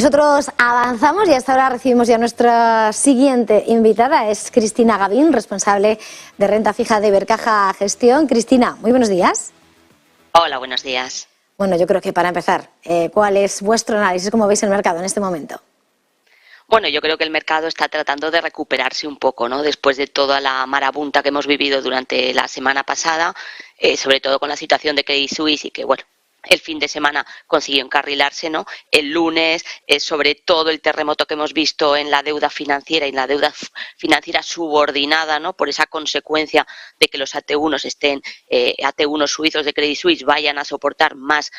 Nosotros avanzamos y hasta ahora recibimos ya nuestra siguiente invitada, es Cristina Gavín, responsable de renta fija de Ibercaja Gestión. Cristina, muy buenos días. Hola, buenos días. Bueno, yo creo que para empezar, ¿cuál es vuestro análisis? ¿Cómo veis el mercado en este momento? Bueno, yo creo que el mercado está tratando de recuperarse un poco, ¿no? Después de toda la marabunta que hemos vivido durante la semana pasada, sobre todo con la situación de Credit Suisse y que, bueno, el fin de semana consiguió encarrilarse, ¿no? El lunes, sobre todo el terremoto que hemos visto en la deuda financiera y en la deuda financiera subordinada, ¿no? Por esa consecuencia de que los AT1 suizos de Credit Suisse vayan a soportar más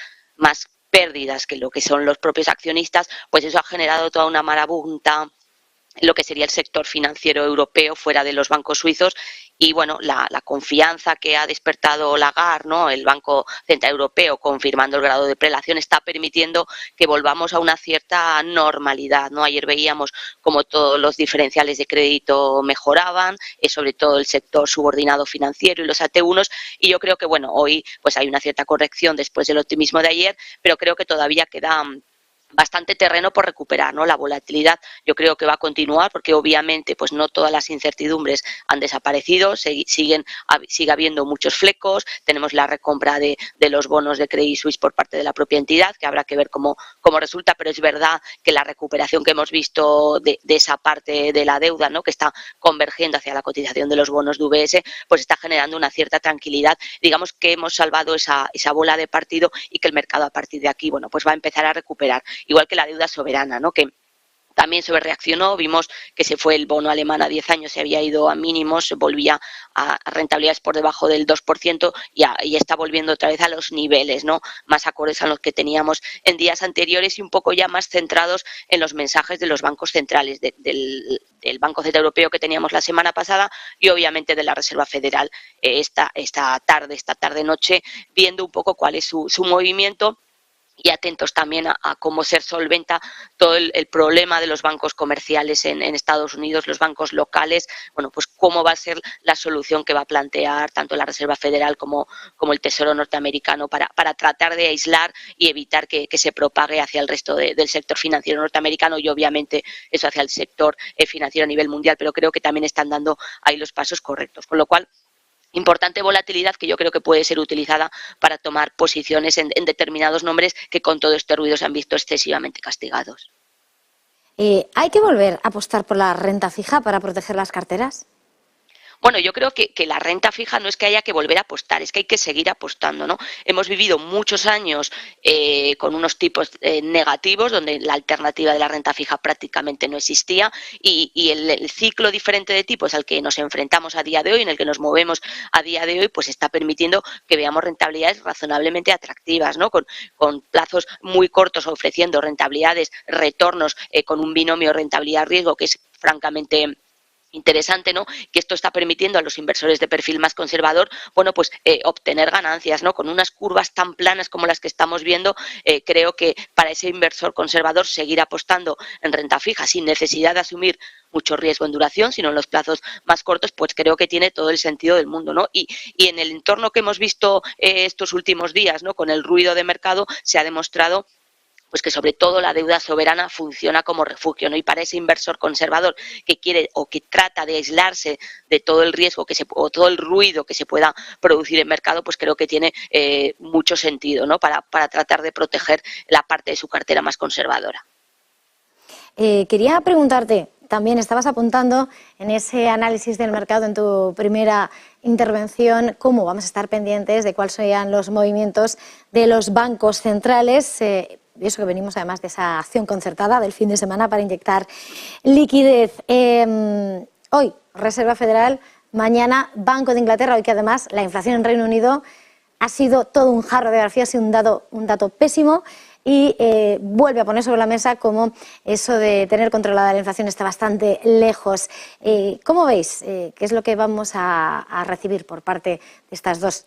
pérdidas que lo que son los propios accionistas, pues eso ha generado toda una marabunta en lo que sería el sector financiero europeo fuera de los bancos suizos y bueno, la confianza que ha despertado Lagarde, ¿no? El Banco Central Europeo, confirmando el grado de prelación, está permitiendo que volvamos a una cierta normalidad, ¿no? Ayer veíamos como todos los diferenciales de crédito mejoraban, sobre todo el sector subordinado financiero y los AT1, y yo creo que bueno, hoy pues hay una cierta corrección después del optimismo de ayer, pero creo que todavía queda bastante terreno por recuperar, ¿no? La volatilidad yo creo que va a continuar porque obviamente pues no todas las incertidumbres han desaparecido, sigue habiendo muchos flecos, tenemos la recompra de los bonos de Credit Suisse por parte de la propia entidad, que habrá que ver cómo resulta, pero es verdad que la recuperación que hemos visto de esa parte de la deuda, ¿no? Que está convergiendo hacia la cotización de los bonos de UBS, pues está generando una cierta tranquilidad, digamos que hemos salvado esa bola de partido y que el mercado a partir de aquí, bueno, pues va a empezar a recuperar. Igual que la deuda soberana, ¿no? Que también sobrereaccionó, vimos que se fue el bono alemán a 10 años, se había ido a mínimos, volvía a rentabilidades por debajo del 2% y está volviendo otra vez a los niveles, ¿no? Más acordes a los que teníamos en días anteriores y un poco ya más centrados en los mensajes de los bancos centrales, del Banco Central Europeo que teníamos la semana pasada y obviamente de la Reserva Federal esta tarde-noche, viendo un poco cuál es su movimiento. Y atentos también a cómo se solventa todo el problema de los bancos comerciales en Estados Unidos, los bancos locales, bueno, pues cómo va a ser la solución que va a plantear tanto la Reserva Federal como el Tesoro norteamericano para tratar de aislar y evitar que se propague hacia el resto del sector financiero norteamericano y obviamente eso hacia el sector financiero a nivel mundial, pero creo que también están dando ahí los pasos correctos, con lo cual importante volatilidad que yo creo que puede ser utilizada para tomar posiciones en determinados nombres que con todo este ruido se han visto excesivamente castigados. ¿Hay que volver a apostar por la renta fija para proteger las carteras? Bueno, yo creo que la renta fija no es que haya que volver a apostar, es que hay que seguir apostando, ¿no? Hemos vivido muchos años con unos tipos negativos, donde la alternativa de la renta fija prácticamente no existía y el ciclo diferente de tipos al que nos enfrentamos a día de hoy, en el que nos movemos a día de hoy, pues está permitiendo que veamos rentabilidades razonablemente atractivas, ¿no? Con plazos muy cortos ofreciendo rentabilidades, retornos con un binomio rentabilidad-riesgo que es francamente interesante, ¿no? Que esto está permitiendo a los inversores de perfil más conservador, bueno, pues obtener ganancias, ¿no? Con unas curvas tan planas como las que estamos viendo, creo que para ese inversor conservador seguir apostando en renta fija sin necesidad de asumir mucho riesgo en duración, sino en los plazos más cortos, pues creo que tiene todo el sentido del mundo, ¿no? Y en el entorno que hemos visto estos últimos días, ¿no? Con el ruido de mercado, se ha demostrado pues que sobre todo la deuda soberana funciona como refugio, ¿no? Y para ese inversor conservador que quiere o que trata de aislarse de todo el riesgo o todo el ruido que se pueda producir en mercado, pues creo que tiene mucho sentido, ¿no? Para tratar de proteger la parte de su cartera más conservadora. Quería preguntarte, también estabas apuntando en ese análisis del mercado en tu primera intervención, cómo vamos a estar pendientes de cuáles sean los movimientos de los bancos centrales, y eso que venimos además de esa acción concertada del fin de semana para inyectar liquidez. Hoy, Reserva Federal, mañana, Banco de Inglaterra, hoy que además la inflación en Reino Unido ha sido todo un jarro de García, ha sido un dato pésimo y vuelve a poner sobre la mesa como eso de tener controlada la inflación está bastante lejos. ¿Cómo veis? ¿Qué es lo que vamos a recibir por parte de estas dos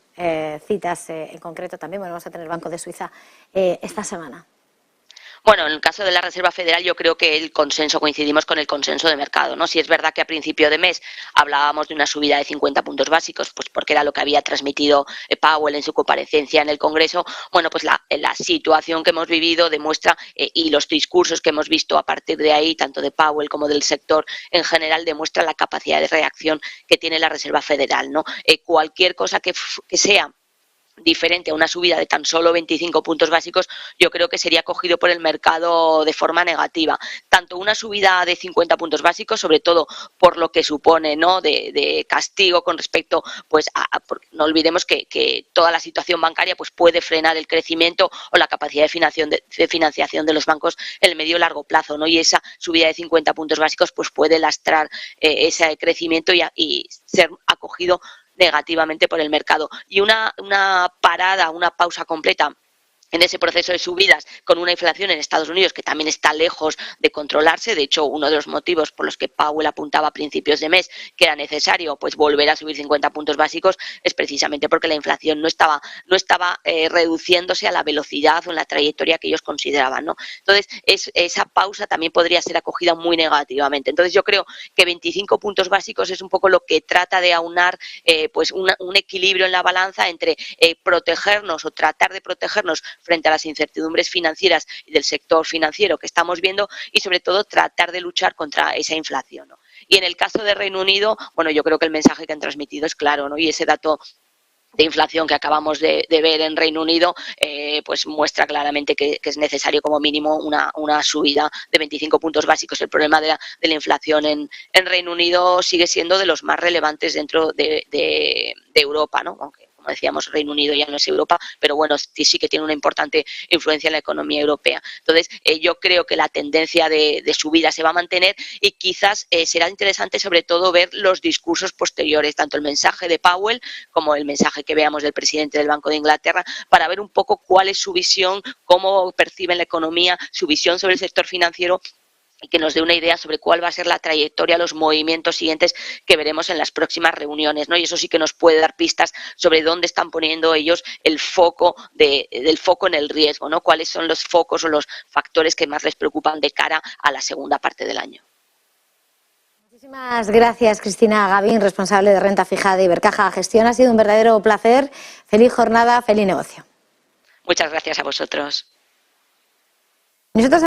citas en concreto? También bueno, vamos a tener Banco de Suiza esta semana. Bueno, en el caso de la Reserva Federal yo creo que el consenso, coincidimos con el consenso de mercado, ¿no? Si es verdad que a principio de mes hablábamos de una subida de 50 puntos básicos, pues porque era lo que había transmitido Powell en su comparecencia en el Congreso, bueno, pues la situación que hemos vivido demuestra, y los discursos que hemos visto a partir de ahí, tanto de Powell como del sector en general, demuestra la capacidad de reacción que tiene la Reserva Federal, ¿no? Cualquier cosa que sea diferente a una subida de tan solo 25 puntos básicos, yo creo que sería cogido por el mercado de forma negativa. Tanto una subida de 50 puntos básicos, sobre todo por lo que supone, ¿no?, de castigo con respecto, pues no olvidemos que toda la situación bancaria pues puede frenar el crecimiento o la capacidad de financiación de los bancos en el medio y largo plazo, ¿no? Y esa subida de 50 puntos básicos pues puede lastrar ese crecimiento y ser acogido negativamente por el mercado. Y una parada, una pausa completa en ese proceso de subidas con una inflación en Estados Unidos que también está lejos de controlarse. De hecho, uno de los motivos por los que Powell apuntaba a principios de mes que era necesario pues volver a subir 50 puntos básicos es precisamente porque la inflación no estaba reduciéndose a la velocidad o en la trayectoria que ellos consideraban, ¿no? Entonces, esa pausa también podría ser acogida muy negativamente. Entonces, yo creo que 25 puntos básicos es un poco lo que trata de aunar pues un equilibrio en la balanza entre protegernos o tratar de protegernos frente a las incertidumbres financieras y del sector financiero que estamos viendo y sobre todo tratar de luchar contra esa inflación, ¿no? Y en el caso de Reino Unido, bueno, yo creo que el mensaje que han transmitido es claro, ¿no? Y ese dato de inflación que acabamos de ver en Reino Unido pues muestra claramente que es necesario como mínimo una subida de 25 puntos básicos. El problema de la inflación en Reino Unido sigue siendo de los más relevantes dentro de Europa, ¿no? Aunque, como decíamos, Reino Unido ya no es Europa, pero bueno, sí que tiene una importante influencia en la economía europea. Entonces, yo creo que la tendencia de subida se va a mantener y quizás será interesante sobre todo ver los discursos posteriores, tanto el mensaje de Powell como el mensaje que veamos del presidente del Banco de Inglaterra, para ver un poco cuál es su visión, cómo perciben la economía, su visión sobre el sector financiero, y que nos dé una idea sobre cuál va a ser la trayectoria, los movimientos siguientes que veremos en las próximas reuniones, ¿no? Y eso sí que nos puede dar pistas sobre dónde están poniendo ellos el foco del foco en el riesgo, ¿no? Cuáles son los focos o los factores que más les preocupan de cara a la segunda parte del año. Muchísimas gracias, Cristina Gavín, responsable de renta fija de Ibercaja Gestión. Ha sido un verdadero placer. Feliz jornada, feliz negocio. Muchas gracias a vosotros. Nosotros